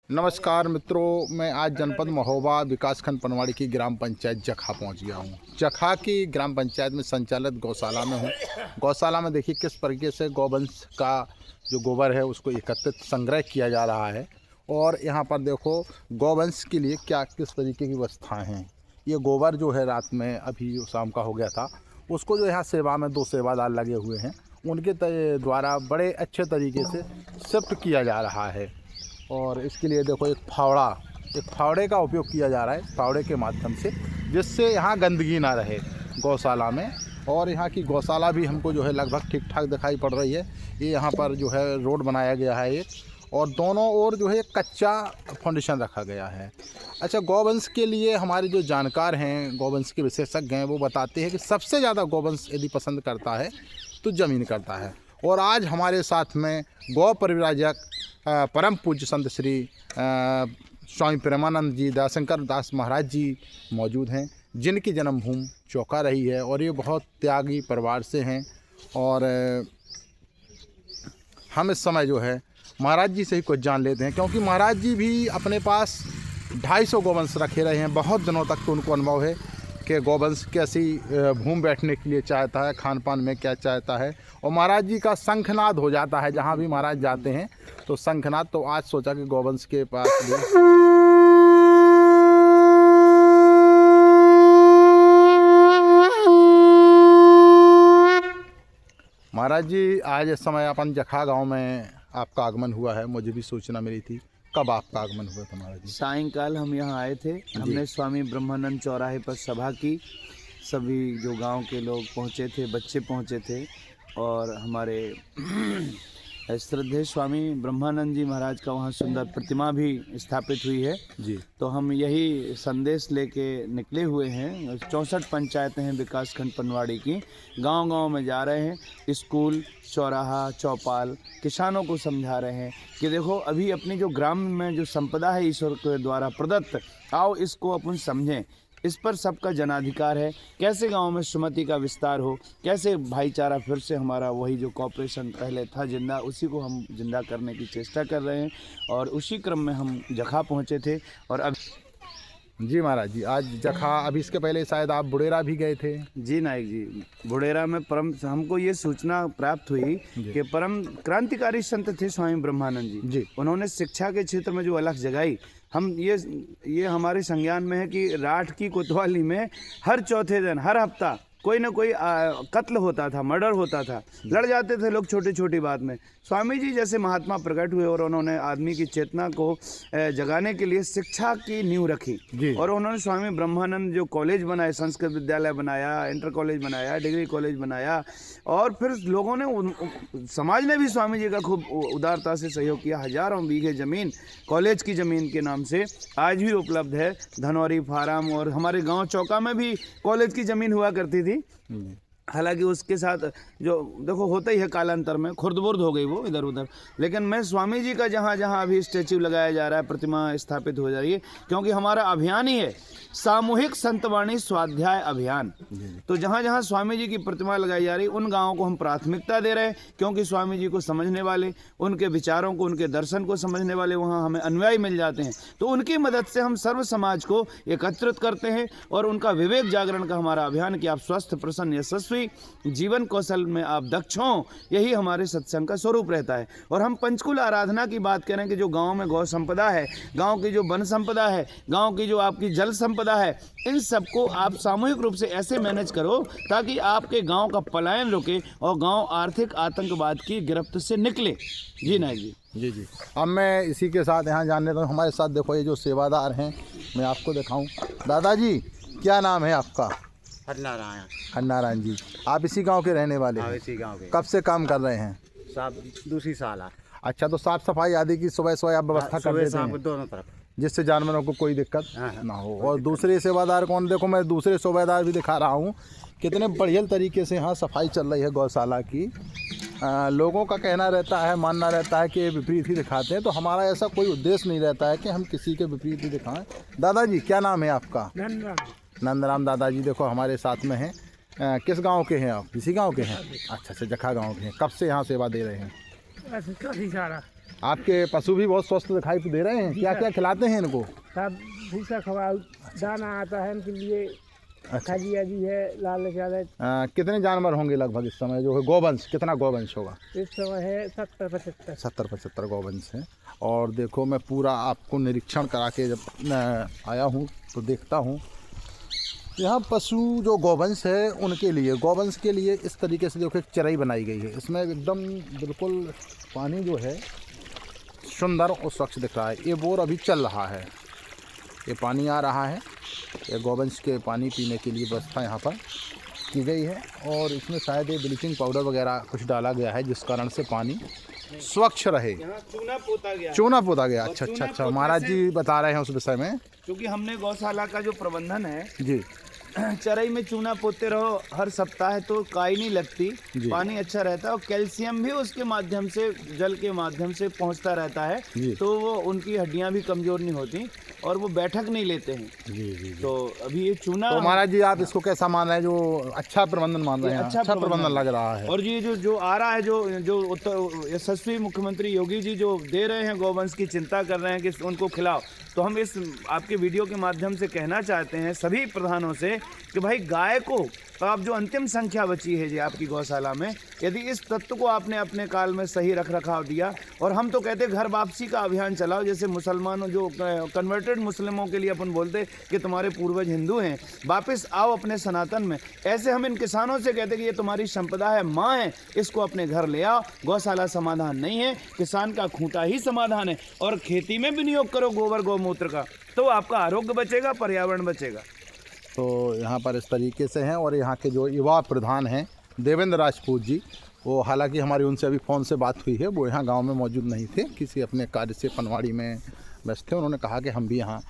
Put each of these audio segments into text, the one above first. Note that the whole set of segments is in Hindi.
नमस्कार मित्रों, मैं आज जनपद महोबा विकासखंड पनवाड़ी की ग्राम पंचायत जखा पहुंच गया हूं। जखा की ग्राम पंचायत में संचालित गौशाला में हूं। गौशाला में देखिए किस तरीके से गौवंश का जो गोबर है उसको एकत्रित संग्रह किया जा रहा है। और यहां पर देखो गौवंश के लिए क्या किस तरीके की व्यवस्थाएँ हैं। ये गोबर जो है रात में अभी शाम का हो गया था, उसको जो यहाँ सेवा में 2 सेवादार लगे हुए हैं, उनके द्वारा बड़े अच्छे तरीके से शिफ्ट किया जा रहा है। और इसके लिए देखो एक फावड़े का उपयोग किया जा रहा है, फावड़े के माध्यम से, जिससे यहाँ गंदगी ना रहे गौशाला में। और यहाँ की गौशाला भी हमको जो है लगभग ठीक ठाक दिखाई पड़ रही है। ये यहाँ पर जो है रोड बनाया गया है एक, और दोनों ओर जो है कच्चा फाउंडेशन रखा गया है। अच्छा, गौवंश के लिए हमारे जो जानकार हैं, गौवंश के विशेषज्ञ हैं, वो बताते हैं कि सबसे ज़्यादा गौवंश यदि पसंद करता है तो ज़मीन करता है। और आज हमारे साथ में गौ परिव्राजक परम पूज्य संत श्री स्वामी प्रेमानंद जी दयाशंकर दास महाराज जी मौजूद हैं, जिनकी जन्मभूमि चौका रही है। और ये बहुत त्यागी परिवार से हैं। और हम इस समय जो है महाराज जी से ही कुछ जान लेते हैं, क्योंकि महाराज जी भी अपने पास 250 गौवंश रखे रहे हैं। बहुत दिनों तक तो उनको अनुभव है कि गौवंश कैसी भूमि बैठने के लिए चाहता है, खान पान में क्या चाहता है। और महाराज जी का शंखनाद हो जाता है जहाँ भी महाराज जाते हैं, तो शंखनाद। तो आज सोचा कि गौवंश के पास भी महाराज जी, आज इस समय अपन जखा गांव में आपका आगमन हुआ है। मुझे भी सूचना मिली थी। कब आपका आगमन हुआ था महाराज जी? सायंकाल हम यहाँ आए थे। हमने स्वामी ब्रह्मानंद चौराहे पर सभा की। सभी जो गांव के लोग पहुँचे थे, बच्चे पहुँचे थे, और हमारे श्रद्धेय स्वामी ब्रह्मानंद जी महाराज का वहाँ सुंदर प्रतिमा भी स्थापित हुई है जी। तो हम यही संदेश लेके निकले हुए हैं। 64 पंचायतें हैं विकासखंड पनवाड़ी की, गांव-गांव में जा रहे हैं। स्कूल, चौराहा, चौपाल, किसानों को समझा रहे हैं कि देखो अभी अपनी जो ग्राम में जो संपदा है ईश्वर के द्वारा प्रदत्त, आओ इसको अपन समझें। इस पर सबका जनाधिकार है। कैसे गांव में सुमति का विस्तार हो, कैसे भाईचारा फिर से हमारा वही जो कॉपरेशन पहले था जिंदा, उसी को हम जिंदा करने की चेष्टा कर रहे हैं। और उसी क्रम में हम जखा पहुंचे थे। और अब जी महाराज जी, आज जखा, अभी इसके पहले शायद आप बुढ़ेरा भी गए थे। जी नायक जी, बुढ़ेरा में हमको ये सूचना प्राप्त हुई कि परम क्रांतिकारी संत थे स्वामी ब्रह्मानंद जी। उन्होंने शिक्षा के क्षेत्र में जो अलख जगाई, हम ये हमारे संज्ञान में है कि राठ की कोतवाली में हर चौथे दिन, हर हफ्ता कोई ना कोई कत्ल होता था, मर्डर होता था, लड़ जाते थे लोग छोटी छोटी बात में। स्वामी जी जैसे महात्मा प्रकट हुए और उन्होंने आदमी की चेतना को जगाने के लिए शिक्षा की नींव रखी। और उन्होंने स्वामी ब्रह्मानंद जो कॉलेज बनाए, संस्कृत विद्यालय बनाया, इंटर कॉलेज बनाया, डिग्री कॉलेज बनाया। और फिर लोगों ने, समाज ने भी स्वामी जी का खूब उदारता से सहयोग किया। हजारों बीघे ज़मीन कॉलेज की ज़मीन के नाम से आज भी उपलब्ध है। धनौरी फार्म और हमारे गाँव चौका में भी कॉलेज की ज़मीन हुआ करती थी। हालांकि उसके साथ जो देखो होता ही है, कालांतर में खुर्द-बुर्द हो गई वो इधर उधर। लेकिन मैं स्वामी जी का जहाँ जहाँ अभी स्टैच्यू लगाया जा रहा है, प्रतिमा स्थापित हो जा रही है, क्योंकि हमारा अभियान ही है सामूहिक संतवाणी स्वाध्याय अभियान। तो जहाँ जहाँ स्वामी जी की प्रतिमा लगाई जा रही है, उन गाँवों को हम प्राथमिकता दे रहे हैं, क्योंकि स्वामी जी को समझने वाले, उनके विचारों को, उनके दर्शन को समझने वाले वहाँ हमें अनुयायी मिल जाते हैं। तो उनकी मदद से हम सर्व समाज को एकत्रित करते हैं और उनका विवेक जागरण का हमारा अभियान कि आप स्वस्थ, प्रसन्न, यशस्वी जीवन कौशल में आप दक्ष हों, यही हमारे सत्संग का स्वरूप रहता है। और हम पंचकुल आराधना की बात करें कि जो गांव में गौ संपदा है, गांव की जो वन संपदा है, गांव की जो आपकी जल संपदा है, इन सबको आप सामूहिक रूप से ऐसे मैनेज करो ताकि आपके गांव का पलायन रुके और गांव आर्थिक आतंकवाद की गिरफ्त से निकले। जी नायक जी। जी जी। अब मैं इसी के साथ यहाँ जानने तो हमारे साथ देखो ये जो सेवादार हैं, मैं आपको दिखाऊं। दादाजी, क्या नाम है आपका? हरनारायण जी। आप इसी गांव के रहने वाले हैं? इसी गांव के। कब से काम कर रहे हैं? साहब दूसरी साल है। अच्छा, तो साफ सफाई आदि की सुबह सुबह आप व्यवस्था कर देते हैं, दोनों तरफ, जिससे जानवरों को कोई दिक्कत ना हो। और दूसरे सेवादार कौन? देखो मैं दूसरे सेवादार भी दिखा रहा हूँ, कितने बढ़िया तरीके से यहाँ सफाई चल रही है गौशाला की। लोगों का कहना रहता है, मानना रहता है कि ये विपरीत ही दिखाते हैं, तो हमारा ऐसा कोई उद्देश्य नहीं रहता है कि हम किसी के विपरीत ही दिखाएं। दादाजी, क्या नाम है आपका? नंदराम। दादाजी देखो हमारे साथ में हैं। किस गांव के हैं आप? इसी गांव के हैं? अच्छा, जखा गांव के हैं। कब से यहाँ सेवा दे रहे हैं? आपके पशु भी बहुत स्वस्थ दिखाई दे रहे हैं। क्या क्या खिलाते हैं इनको? सब भूसा खवा दाना आता है इनके लिए। खजिया भी है, लाल ज्यादा। कितने जानवर होंगे लगभग इस समय जो है गोवंश? कितना गोवंश होगा इस समय है 70-75। 70-75 गोवंश हैं। और देखो मैं पूरा आपको निरीक्षण करा के जब मैं आया हूँ तो देखता हूँ यहाँ पशु जो गोवंश है उनके लिए, गोवंश के लिए इस तरीके से देखो एक चराई बनाई गई है। इसमें एकदम बिल्कुल पानी जो है सुंदर और स्वच्छ दिख रहा है। ये बोर अभी चल रहा है, ये पानी आ रहा है। ये गोवंश के पानी पीने के लिए व्यवस्था यहाँ पर की गई है और इसमें शायद ये ब्लीचिंग पाउडर वगैरह कुछ डाला गया है जिस कारण से पानी स्वच्छ रहे। यहाँ चूना पोता गया। चूना पोता गया। अच्छा महाराज जी बता रहे हैं उस विषय में। क्योंकि हमने गौशाला का जो प्रबंधन है जी, चराई में चूना पोते रहो हर सप्ताह तो काई नहीं लगती, जी। पानी अच्छा रहता है और कैल्शियम भी उसके माध्यम से, जल के माध्यम से पहुंचता रहता है, तो वो उनकी हड्डियां भी कमजोर नहीं होती और वो बैठक नहीं लेते हैं। जी। तो अभी ये चूना, तो महाराज जी आप इसको कैसा मान रहे हैं? जो अच्छा प्रबंधन मान रहे हैं? अच्छा प्रबंधन लग रहा है। और ये जो आ रहा है, जो यशस्वी मुख्यमंत्री योगी जी जो दे रहे हैं, गौवंश की चिंता कर रहे हैं कि उनको खिलाओ, तो हम इस आपके वीडियो के माध्यम से कहना चाहते हैं सभी प्रधानों से कि भाई गाय को आप जो अंतिम संख्या बची है जी आपकी गौशाला में, यदि इस तत्व को आपने अपने काल में सही रख रखाव दिया, और हम तो कहते घर वापसी का अभियान चलाओ, जैसे मुसलमानों जो कन्वर्टेड मुस्लिमों के लिए अपन बोलते कि तुम्हारे पूर्वज हिंदू हैं, वापस आओ अपने सनातन में, ऐसे हम इन किसानों से कहते कि ये तुम्हारी संपदा है, माँ है, इसको अपने घर ले आओ। गौशाला समाधान नहीं है, किसान का खूंटा ही समाधान है। और खेती में विनियोग करो गोबर गौमूत्र का, तो आपका आरोग्य बचेगा, पर्यावरण बचेगा। तो यहाँ पर इस तरीके से हैं। और यहाँ के जो युवा प्रधान हैं देवेंद्र राजपूत जी, वो हालांकि हमारी उनसे अभी फ़ोन से बात हुई है, वो यहाँ गांव में मौजूद नहीं थे, किसी अपने कार्य से पनवाड़ी में व्यस्त थे। उन्होंने कहा कि हम भी यहाँ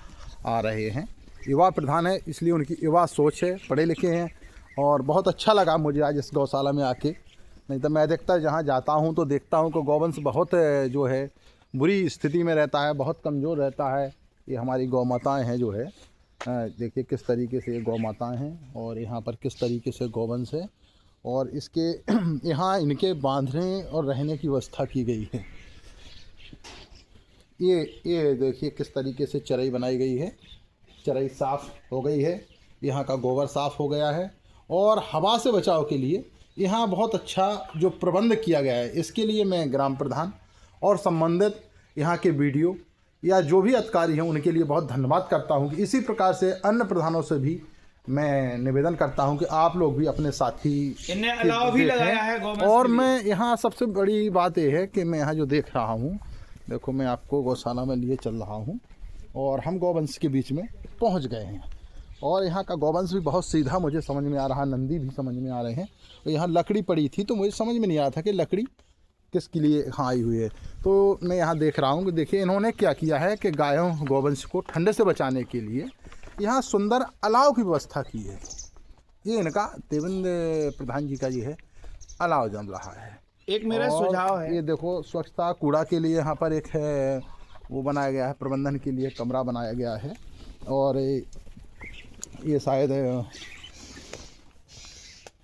आ रहे हैं। युवा प्रधान है इसलिए उनकी युवा सोच है, पढ़े लिखे हैं। और बहुत अच्छा लगा मुझे आज इस गौशाला में आके। नहीं तो मैं अधिकतर जहाँ जाता हूँ तो देखता हूँ कि गौवंश बहुत जो है बुरी स्थिति में रहता है, बहुत कमज़ोर रहता है। ये हमारी गौ माताएँ हैं जो है, देखिए किस तरीके से ये गौ माताएँ हैं और यहाँ पर किस तरीके से गौवंश है। और इसके यहाँ इनके बांधने और रहने की व्यवस्था की गई है। ये देखिए किस तरीके से चराई बनाई गई है। चराई साफ़ हो गई है, यहाँ का गोबर साफ़ हो गया है। और हवा से बचाव के लिए यहाँ बहुत अच्छा जो प्रबंध किया गया है, इसके लिए मैं ग्राम प्रधान और संबंधित यहाँ के बीडीओ या जो भी अधिकारी हैं उनके लिए बहुत धन्यवाद करता हूँ। कि इसी प्रकार से अन्य प्रधानों से भी मैं निवेदन करता हूं कि आप लोग भी अपने साथी इन्हें अलाव भी लगाया है गौवंश। और मैं यहाँ सबसे बड़ी बात यह है कि मैं यहाँ जो देख रहा हूँ, देखो मैं आपको गौशाला में लिए चल रहा हूँ और हम गौवंश के बीच में पहुँच गए हैं। और यहाँ का गौवंश भी बहुत सीधा मुझे समझ में आ रहा, नंदी भी समझ में आ रहे हैं। तो यहाँ लकड़ी पड़ी थी तो मुझे समझ में नहीं आया था कि लकड़ी किसके लिए यहाँ आई हुई है। तो मैं यहाँ देख रहा हूँ कि देखिए इन्होंने क्या किया है कि गायों गौवंश को ठंडे से बचाने के लिए यहाँ सुंदर अलाव की व्यवस्था की है। ये इनका देवेंद्र प्रधान जी का ये है अलाव जम रहा है। एक मेरा सुझाव है, ये देखो स्वच्छता कूड़ा के लिए यहाँ पर एक है वो बनाया गया है, प्रबंधन के लिए कमरा बनाया गया है। और ये शायद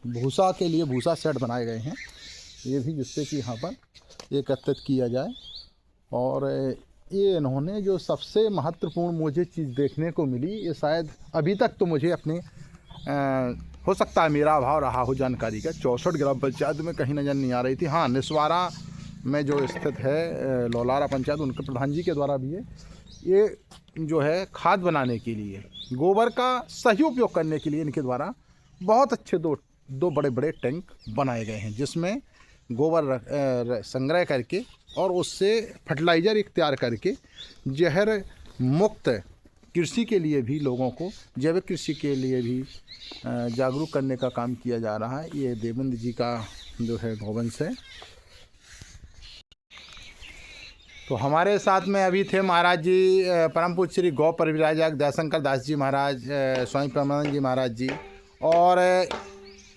भूसा के लिए भूसा सेट बनाए गए हैं, ये भी जिससे कि यहाँ पर एकत्रित किया जाए। और ये इन्होंने जो सबसे महत्वपूर्ण मुझे चीज़ देखने को मिली, ये शायद अभी तक तो मुझे अपने हो सकता है मेरा अभाव रहा हो जानकारी का, 64 ग्राम पंचायत में कहीं नज़र नहीं आ रही थी। हाँ, निस्वारा में जो स्थित है लौलारा पंचायत, उनके प्रधान जी के द्वारा भी है। ये जो है खाद बनाने के लिए, गोबर का सही उपयोग करने के लिए इनके द्वारा बहुत अच्छे दो बड़े बड़े टैंक बनाए गए हैं, जिसमें गोबर संग्रह करके और उससे फर्टिलाइज़र तैयार करके जहर मुक्त कृषि के लिए भी, लोगों को जैविक कृषि के लिए भी जागरूक करने का काम किया जा रहा है। ये देवेंद्र जी का जो है गौवंश है। तो हमारे साथ में अभी थे महाराज जी, परम पूज्य श्री गौ परिव्राजक दयाशंकर दास जी महाराज, स्वामी परमानंद जी महाराज जी। और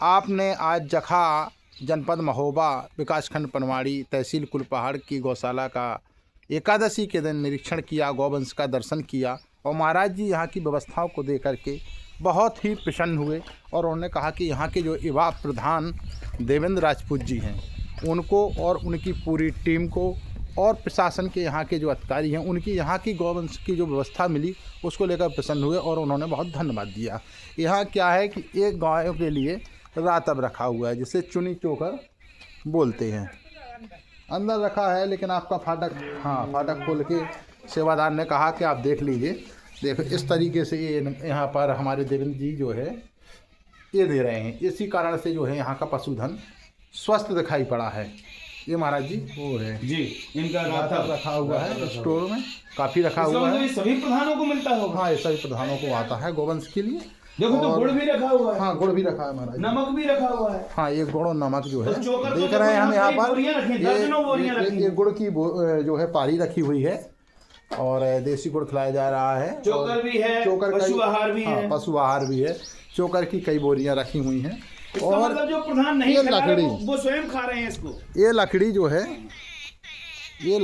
आपने आज जखा जनपद महोबा विकासखंड पनवाड़ी तहसील कुलपहाड़ की गौशाला का एकादशी के दिन निरीक्षण किया, गौवंश का दर्शन किया। और महाराज जी यहाँ की व्यवस्थाओं को देख करके बहुत ही प्रसन्न हुए और उन्होंने कहा कि यहाँ के जो युवा प्रधान देवेंद्र राजपूत जी हैं, उनको और उनकी पूरी टीम को और प्रशासन के यहाँ के जो अधिकारी हैं उनकी यहाँ की गौवंश की जो व्यवस्था मिली उसको लेकर प्रसन्न हुए और उन्होंने बहुत धन्यवाद दिया। यहाँ क्या है कि एक गायों के लिए रातब रखा हुआ है जिसे चुनी चोकर बोलते हैं, अंदर रखा है। लेकिन आपका फाटक, हाँ फाटक खोल के सेवादार ने कहा कि आप देख लीजिए। देखो इस तरीके से ये यहाँ पर हमारे देवेंद्र जी जो है ये दे रहे हैं। इसी कारण से जो है यहाँ का पशुधन स्वस्थ दिखाई पड़ा है। ये महाराज जी वो है जी, इनका रातब रखा हुआ है स्टोर में, काफ़ी रखा हुआ है। ये सभी प्रधानों को मिलता होगा। हाँ ये सभी प्रधानों को आता है गोवंश के लिए। देखो तो गुड़ भी रखा हुआ है। हाँ गुड़ भी रखा है महाराज, नमक भी रखा हुआ है। हाँ ये गुड़ और नमक जो है चोकर देख रहे हैं हम यहाँ पर। ये ये गुड़ की जो है पारी रखी हुई है और देसी गुड़ खिलाया जा रहा है। चोकर भी है, चोकर पशु आहार भी है। पशु आहार भी है। चोकर की कई बोरियां रखी हुई हैं। और मतलब जो प्रधान नहीं ये खा रहे लकड़ी, वो स्वयं खा रहे हैं इसको। ये लकड़ी जो है ये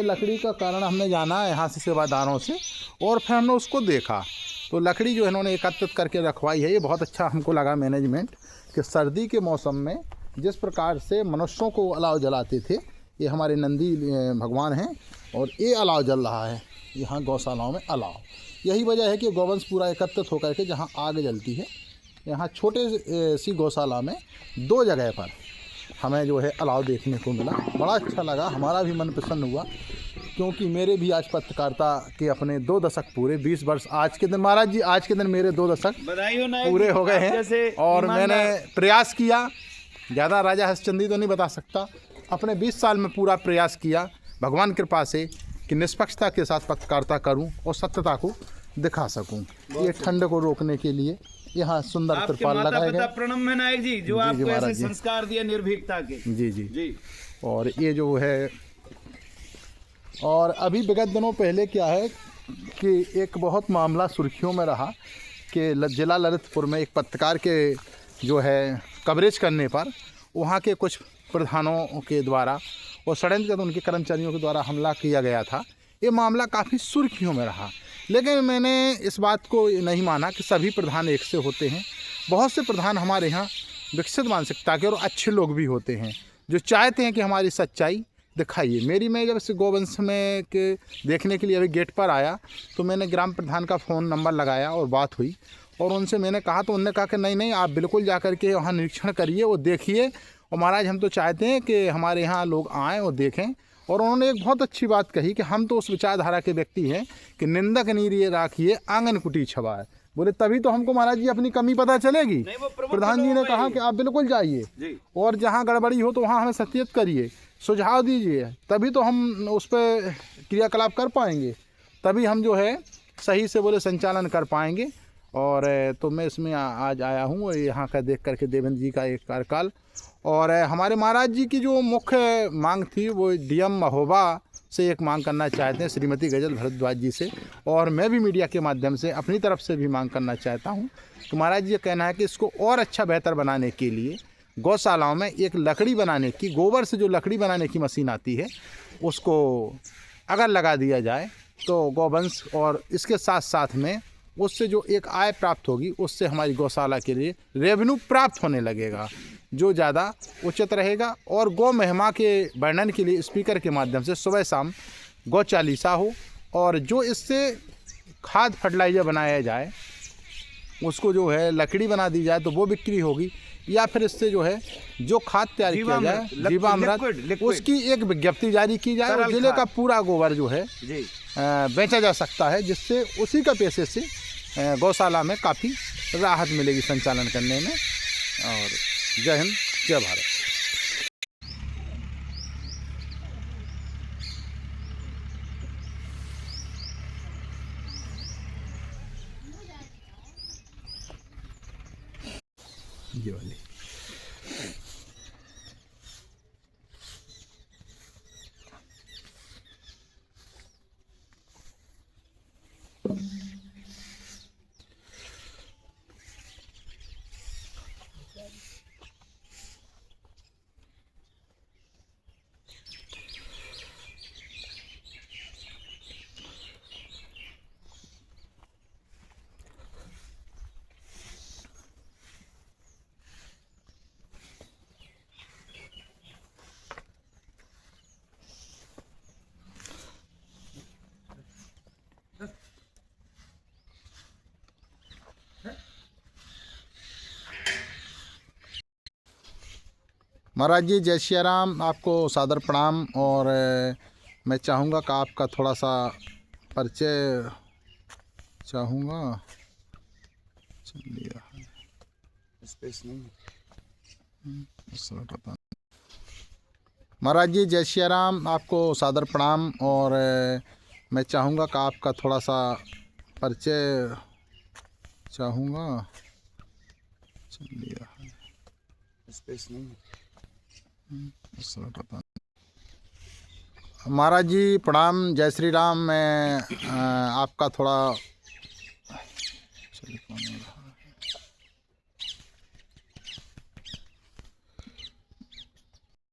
लकड़ी का कारण हमने जाना है यहाँ से सेवादारों से और फिर हमने उसको देखा तो लकड़ी जो इन्होंने एकत्रित करके रखवाई है। ये बहुत अच्छा हमको लगा मैनेजमेंट कि सर्दी के मौसम में जिस प्रकार से मनुष्यों को अलाव जलाते थे, ये हमारे नंदी भगवान हैं और ये अलाव जल रहा है यहाँ गौशालाओं में अलाव। यही वजह है कि गौवंश पूरा एकत्रित होकर के जहाँ आग जलती है, यहाँ छोटे सी गौशाला में 2 जगह पर हमें जो है अलाव देखने को मिला। बड़ा अच्छा लगा, हमारा भी मन प्रसन्न हुआ क्योंकि मेरे भी आज पत्रकारिता के अपने 2 दशक पूरे 20 वर्ष आज के दिन महाराज जी, आज के दिन मेरे 2 दशक पूरे हो गए हैं। और मैंने प्रयास किया, ज़्यादा राजा हरिश्चंद्री तो नहीं बता सकता, अपने 20 साल में पूरा प्रयास किया भगवान कृपा से कि निष्पक्षता के साथ पत्रकारिता करूं और सत्यता को दिखा सकूं। ये ठंड को रोकने के लिए यहाँ सुंदर तिरपाल लगाए गए। प्रणम में नायक जी जो आपको ऐसे संस्कार दिया निर्भीकता के। जी जी जी। और ये जो है, और अभी विगत दिनों पहले क्या है कि एक बहुत मामला सुर्खियों में रहा कि जिला ललितपुर में एक पत्रकार के जो है कवरेज करने पर वहाँ के कुछ प्रधानों के द्वारा और षड्यंत्र उनके कर्मचारियों के द्वारा हमला किया गया था। ये मामला काफ़ी सुर्खियों में रहा, लेकिन मैंने इस बात को नहीं माना कि सभी प्रधान एक से होते हैं। बहुत से प्रधान हमारे यहाँ विकसित मानसिकता के और अच्छे लोग भी होते हैं जो चाहते हैं कि हमारी सच्चाई दिखाइए। मैं जब इस गोवंश में के देखने के लिए अभी गेट पर आया तो मैंने ग्राम प्रधान का फ़ोन नंबर लगाया और बात हुई और उनसे मैंने कहा तो उन्होंने कहा कि नहीं आप बिल्कुल जा कर के वहाँ निरीक्षण करिए और देखिए, और महाराज हम तो चाहते हैं कि हमारे यहाँ लोग आएँ और देखें। और उन्होंने एक बहुत अच्छी बात कही कि हम तो उस विचारधारा के व्यक्ति हैं कि निंदक नीरिये राखिए आंगन कुटी छवाए। बोले तभी तो हमको महाराज जी अपनी कमी पता चलेगी। प्रधान जी ने कहा कि आप बिल्कुल जाइए और जहाँ गड़बड़ी हो तो वहाँ हमें सचेत करिए, सुझाव दीजिए, तभी तो हम उस पर क्रियाकलाप कर पाएंगे, तभी हम जो है सही से बोले संचालन कर पाएंगे। और तो मैं इसमें आज आया हूँ और यहाँ का देख करके देवेंद्र जी का एक कार्यकाल और हमारे महाराज जी की जो मुख्य मांग थी वो डीएम महोबा से एक मांग करना चाहते हैं श्रीमती गजल भरद्वाज जी से, और मैं भी मीडिया के माध्यम से अपनी तरफ से भी मांग करना चाहता हूँ कि महाराज जी ये कहना है कि इसको और अच्छा बेहतर बनाने के लिए गौशालाओं में एक लकड़ी बनाने की, गोबर से जो लकड़ी बनाने की मशीन आती है उसको अगर लगा दिया जाए तो गौवंश और इसके साथ साथ में उससे जो एक आय प्राप्त होगी उससे हमारी गौशाला के लिए रेवेन्यू प्राप्त होने लगेगा जो ज़्यादा उचित रहेगा। और गौ महिमा के वर्णन के लिए स्पीकर के माध्यम से सुबह शाम गौ चालीसा हो और जो इससे खाद फर्टिलाइज़र बनाया जाए उसको जो है लकड़ी बना दी जाए तो वो बिक्री होगी, या फिर इससे जो है जो खाद तैयार किया जाए जीवामृत उसकी एक विज्ञप्ति जारी की जाए और जिले का पूरा गोबर जो है बेचा जा सकता है, जिससे उसी का पैसे से गौशाला में काफ़ी राहत मिलेगी संचालन करने में। और जय हिंद जय भारत। ये वाली महाराज जी जय सिया राम, आपको सादर प्रणाम। और मैं चाहूँगा कि आपका थोड़ा सा परिचय चाहूँगा। चलिए स्पेस नहीं पता। महाराज जी जय सिया राम, आपको सादर प्रणाम। और मैं चाहूँगा कि आपका थोड़ा सा परिचय चाहूँगा। चलिए स्पेस नहीं पता। महाराज जी प्रणाम, जय श्री राम। मैं आपका थोड़ा चलिए